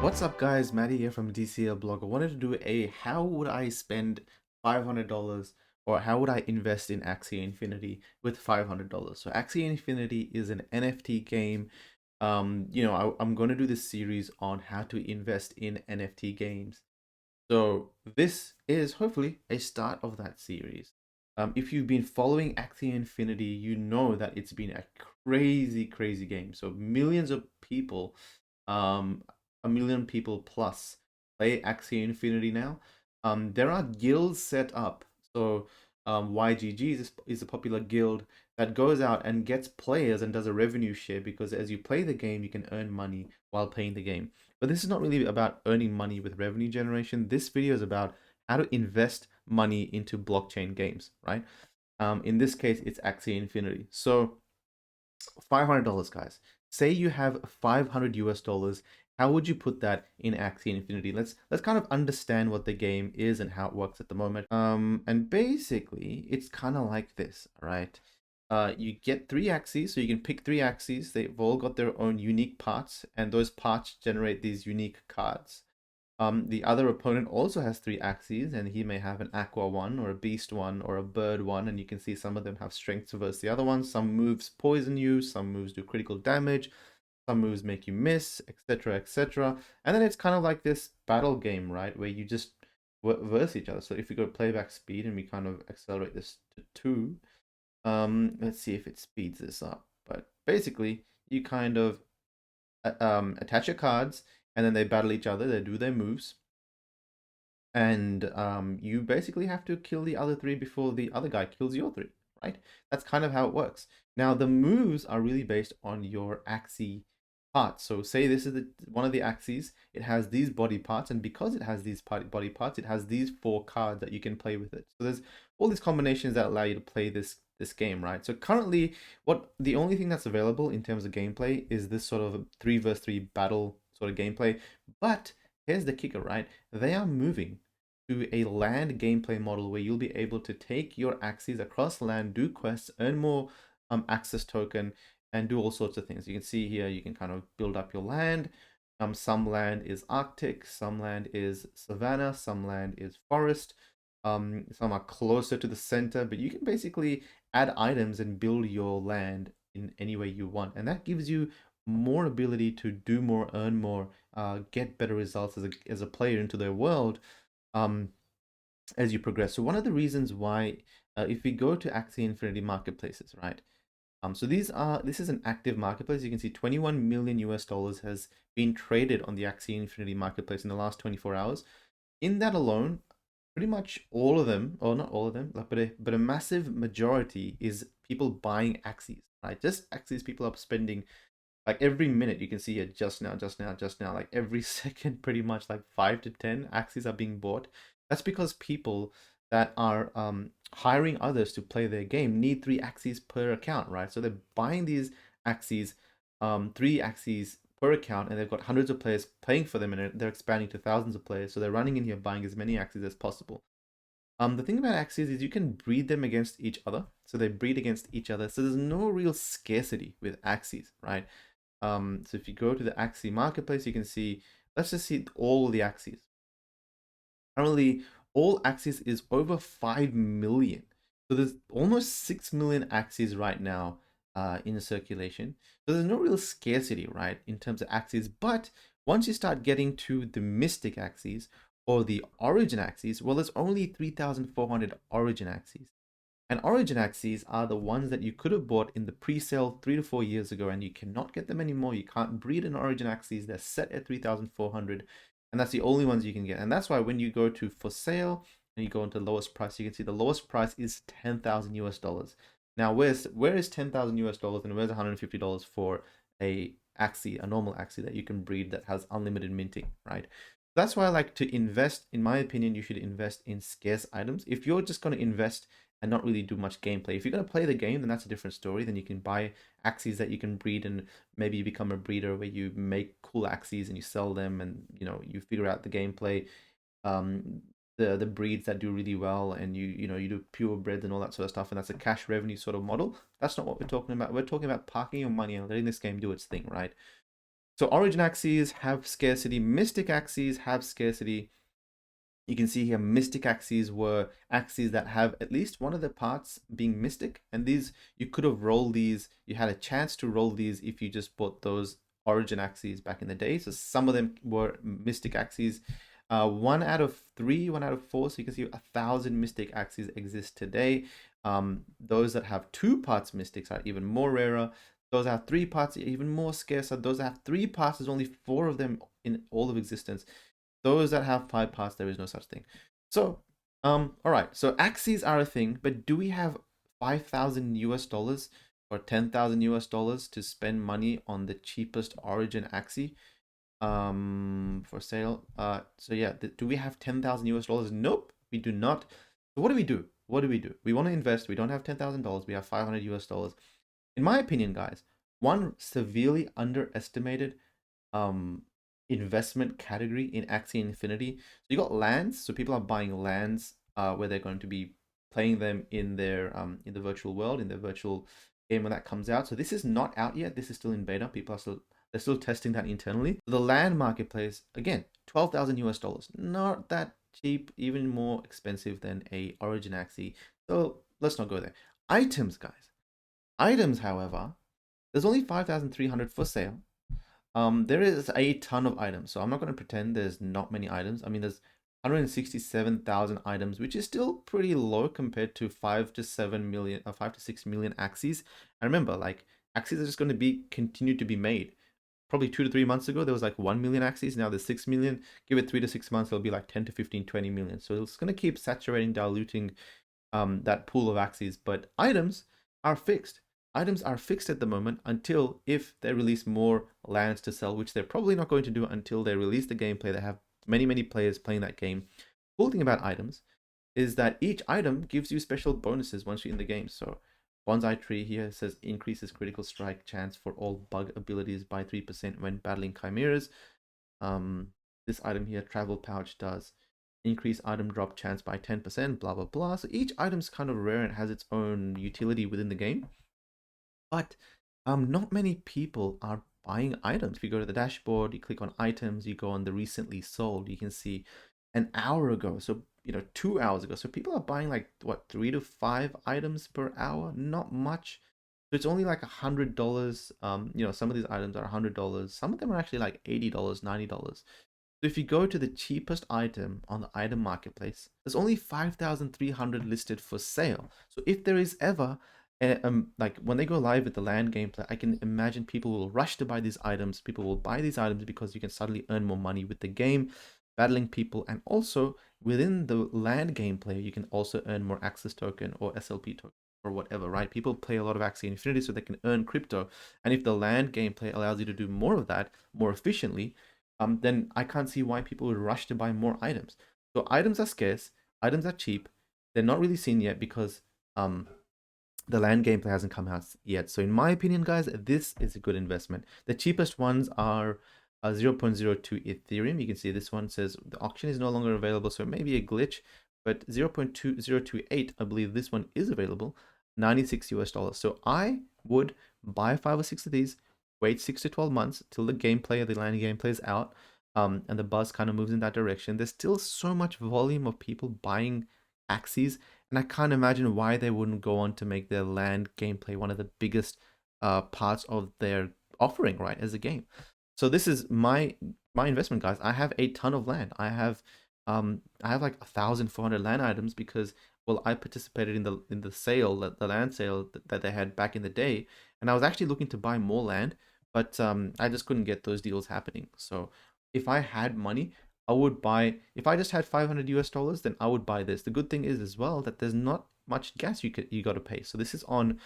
What's up guys, Maddie here from DCL Blog. I wanted to do a how would I spend $500 or how would I invest in Axie Infinity with $500. So Axie Infinity is an NFT game. I'm going to do this series on how to invest in NFT games. So this is hopefully a start of that series. If you've been following Axie Infinity, you know that it's been a crazy game. So millions of people, um, a million people plus play Axie Infinity now. There are guilds set up. So YGG is a popular guild that goes out and gets players and does a revenue share because as you play the game, you can earn money while playing the game. But this is not really about earning money with revenue generation. This video is about how to invest money into blockchain games, right? In this case, it's Axie Infinity. So $500, guys. Say you have 500 US dollars. How would you put that in Axie Infinity? Let's kind of understand what the game is and how it works at the moment. And basically, it's kind of like this, all right? You get 3 axes, so you can pick 3 axes. They've all got their own unique parts, and those parts generate these unique cards. The other opponent also has 3 axes, and he may have an aqua one, or a beast one, or a bird one, and you can see some of them have strengths versus the other ones. Some moves poison you, some moves do critical damage, some moves make you miss, etc., etc. And then it's kind of like this battle game, right, where you just verse each other. So if we go playback speed and we kind of accelerate this to 2, let's see if it speeds this up. But basically, you kind of attach your cards, and then they battle each other. They do their moves, and you basically have to kill the other 3 before the other guy kills your 3. Right? That's kind of how it works. Now the moves are really based on your Axie parts. So say this is one of the axes. It has these body parts, and because it has these body parts, it has these 4 cards that you can play with it. So there's all these combinations that allow you to play this game, right? So currently, the only thing that's available in terms of gameplay is this sort of 3 versus 3 battle sort of gameplay. But here's the kicker, right? They are moving to a land gameplay model where you'll be able to take your axes across land, do quests, earn more access token, and do all sorts of things. You can see here, you can kind of build up your land. Some land is Arctic, some land is savanna, some land is forest. Some are closer to the center, but you can basically add items and build your land in any way you want. And that gives you more ability to do more, earn more, get better results as a player into their world um, as you progress. So one of the reasons why, if we go to Axie Infinity marketplaces, right? So this is an active marketplace. You can see 21 million US dollars has been traded on the Axie Infinity marketplace in the last 24 hours. In that alone, pretty much all of them, or not all of them, like, but a massive majority is people buying Axies, right? Just Axies, people are spending like every minute. You can see it just now, like every second, pretty much like 5 to 10 Axies are being bought. That's because people that are hiring others to play their game need 3 Axies per account, right? So they're buying these Axies, 3 Axies per account, and they've got hundreds of players playing for them, and they're expanding to thousands of players. So they're running in here buying as many Axies as possible. The thing about Axies is you can breed them against each other. So they breed against each other. So there's no real scarcity with Axies, right? So if you go to the Axie marketplace, you can see, let's just see all the Axies. Currently, all Axies is over 5 million. So there's almost 6 million Axies right now in circulation. So there's no real scarcity, right, in terms of Axies. But once you start getting to the Mystic Axies or the Origin Axies, well, there's only 3,400 Origin Axies. And Origin Axies are the ones that you could have bought in the pre-sale 3 to 4 years ago, and you cannot get them anymore. You can't breed an Origin Axies. They're set at 3,400, and that's the only ones you can get. And that's why when you go to for sale and you go into lowest price, you can see the lowest price is 10,000 US dollars. Now, where is 10,000 US dollars and where's $150 for a Axie, a normal Axie that you can breed that has unlimited minting, right? That's why I like to invest. In my opinion, you should invest in scarce items. If you're just going to invest and not really do much gameplay. If you're going to play the game, then that's a different story. Then you can buy Axies that you can breed, and maybe you become a breeder where you make cool Axies and you sell them, and you figure out the gameplay. the breeds that do really well, and you do pure breeds and all that sort of stuff, and that's a cash revenue sort of model. That's not what we're talking about. We're talking about parking your money and letting this game do its thing, right? So Origin Axies have scarcity, Mystic Axies have scarcity. You can see here Mystic Axies were Axies that have at least one of the parts being Mystic, and these you could have rolled these. You had a chance to roll these if you just bought those Origin Axies back in the day. So some of them were Mystic Axies. 1 out of 3, 1 out of 4. So you can see 1,000 Mystic Axies exist today. Those that have 2 parts Mystics are even more rarer. Those that have 3 parts are even more scarcer. Those that have 3 parts, there's only 4 of them in all of existence. Those that have 5 parts, there is no such thing. So, all right. So Axies are a thing, but do we have 5,000 US dollars or 10,000 US dollars to spend money on the cheapest Origin Axie for sale? So yeah, do we have 10,000 US dollars? Nope, we do not. So what do we do? What do we do? We want to invest. We don't have $10,000. We have 500 US dollars. In my opinion, guys, one severely underestimated um investment category in Axie Infinity. So you got lands, so people are buying lands where they're going to be playing them in their in the virtual world, in their virtual game when that comes out. So this is not out yet. This is still in beta. People are still they're still testing that internally. The land marketplace, again, 12,000 US dollars. Not that cheap, even more expensive than a Origin Axie. So let's not go there. Items, guys. Items, however, there's only 5,300 for sale. There is a ton of items, so I'm not going to pretend there's not many items. I mean, there's 167,000 items, which is still pretty low compared to 5 to 7 million, 5 to 6 million Axies. And remember, like Axies are just going to be continue to be made. Probably 2 to 3 months ago, there was like 1 million Axies. Now there's 6 million. Give it 3 to 6 months, it'll be like 10 to 15, 20 million. So it's going to keep saturating, diluting that pool of Axies. But items are fixed. Items are fixed at the moment until if they release more lands to sell, which they're probably not going to do until they release the gameplay. They have many players playing that game. Cool thing about items is that each item gives you special bonuses once you're in the game. So Bonsai Tree here says increases critical strike chance for all bug abilities by 3% when battling chimeras. This item here, Travel Pouch, does increase item drop chance by 10%, blah blah blah. So each item's kind of rare and has its own utility within the game. But not many people are buying items. If you go to the dashboard, you click on items, you go on the recently sold, you can see an hour ago, so 2 hours ago. So people are buying like what, 3 to 5 items per hour, not much. So it's only like $100. Some of these items are $100. Some of them are actually like $80, $90. So if you go to the cheapest item on the item marketplace, there's only 5,300 listed for sale. So if there is ever like when they go live with the land gameplay, I can imagine people will rush to buy these items. People will buy these items because you can suddenly earn more money with the game, battling people, and also within the land gameplay, you can also earn more access token or SLP token or whatever, right? People play a lot of Axie Infinity so they can earn crypto, and if the land gameplay allows you to do more of that more efficiently, then I can't see why people would rush to buy more items. So items are scarce, items are cheap. They're not really seen yet because the land gameplay hasn't come out yet. So in my opinion, guys, this is a good investment. The cheapest ones are 0.02 Ethereum. You can see this one says the auction is no longer available, so it may be a glitch, but 0.2028, I believe this one is available, 96 US dollars. So I would buy 5 or 6 of these, wait 6 to 12 months till the gameplay, the land gameplay is out, and the buzz kind of moves in that direction. There's still so much volume of people buying Axies, and I can't imagine why they wouldn't go on to make their land gameplay one of the biggest parts of their offering, right, as a game. So this is my investment, guys. I have a ton of land. I have like 1,400 land items because, well, I participated in the sale, the land sale that they had back in the day, and I was actually looking to buy more land, but I just couldn't get those deals happening. So if I had money, I would buy. If I just had 500 US dollars, then I would buy this. The good thing is as well that there's not much gas you got to pay. So this is on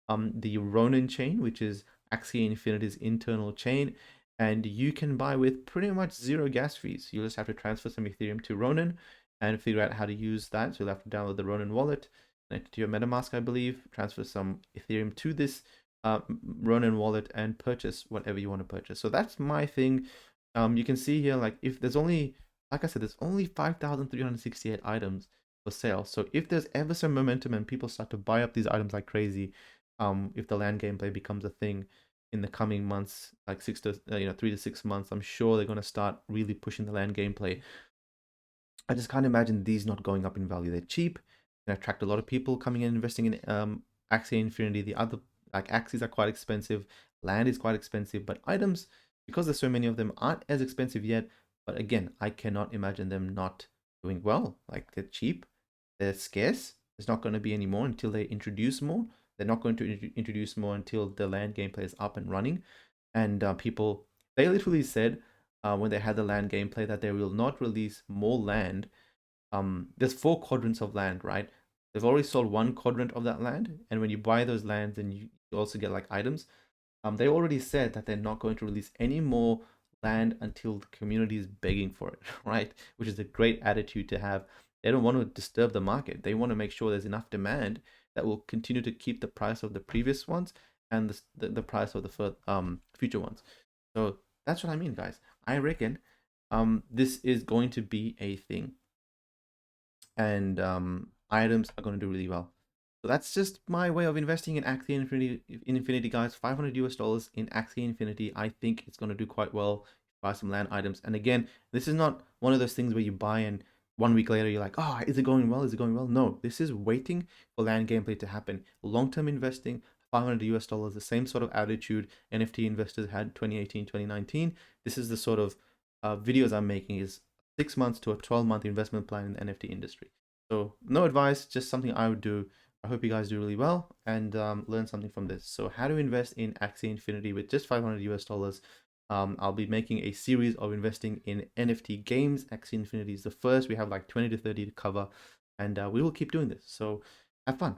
the Ronin chain, which is Axie Infinity's internal chain, and you can buy with pretty much zero gas fees. You just have to transfer some Ethereum to Ronin and figure out how to use that. So you'll have to download the Ronin wallet, connect it to your MetaMask, I believe, transfer some Ethereum to this Ronin wallet, and purchase whatever you want to purchase. So that's my thing. You can see here, like, if there's only like I said, there's only 5,368 items for sale. So if there's ever some momentum and people start to buy up these items like crazy, if the land gameplay becomes a thing in the coming months, like 3 to 6 months, I'm sure they're going to start really pushing the land gameplay. I just can't imagine these not going up in value. They're cheap and attract a lot of people coming in investing in Axie Infinity. The other like Axies are quite expensive, land is quite expensive, but items, because there's so many of them, aren't as expensive yet. But again, I cannot imagine them not doing well. Like they're cheap, they're scarce. There's not going to be any more until they introduce more. They're not going to introduce more until the land gameplay is up and running. And people, they literally said when they had the land gameplay that they will not release more land. There's 4 quadrants of land, right? They've already sold 1 quadrant of that land, and when you buy those lands, and you also get like items. They already said that they're not going to release any more land until the community is begging for it, right? Which is a great attitude to have. They don't want to disturb the market. They want to make sure there's enough demand that will continue to keep the price of the previous ones and the price of the future ones. So that's what I mean, guys. I reckon this is going to be a thing, and items are going to do really well. So that's just my way of investing in Axie Infinity, guys. $500 in Axie Infinity. I think it's going to do quite well. Buy some land items, and again, this is not one of those things where you buy and 1 week later you're like, oh, is it going well? Is it going well? No, this is waiting for land gameplay to happen. Long-term investing, $500, the same sort of attitude NFT investors had 2018, 2019. This is the sort of videos I'm making, is 6 months to a 12-month investment plan in the NFT industry. So no advice, just something I would do. I hope you guys do really well and learn something from this. So how to invest in Axie Infinity with just $500. I'll be making a series of investing in NFT games. Axie Infinity is the first. We have like 20 to 30 to cover, and we will keep doing this. So have fun.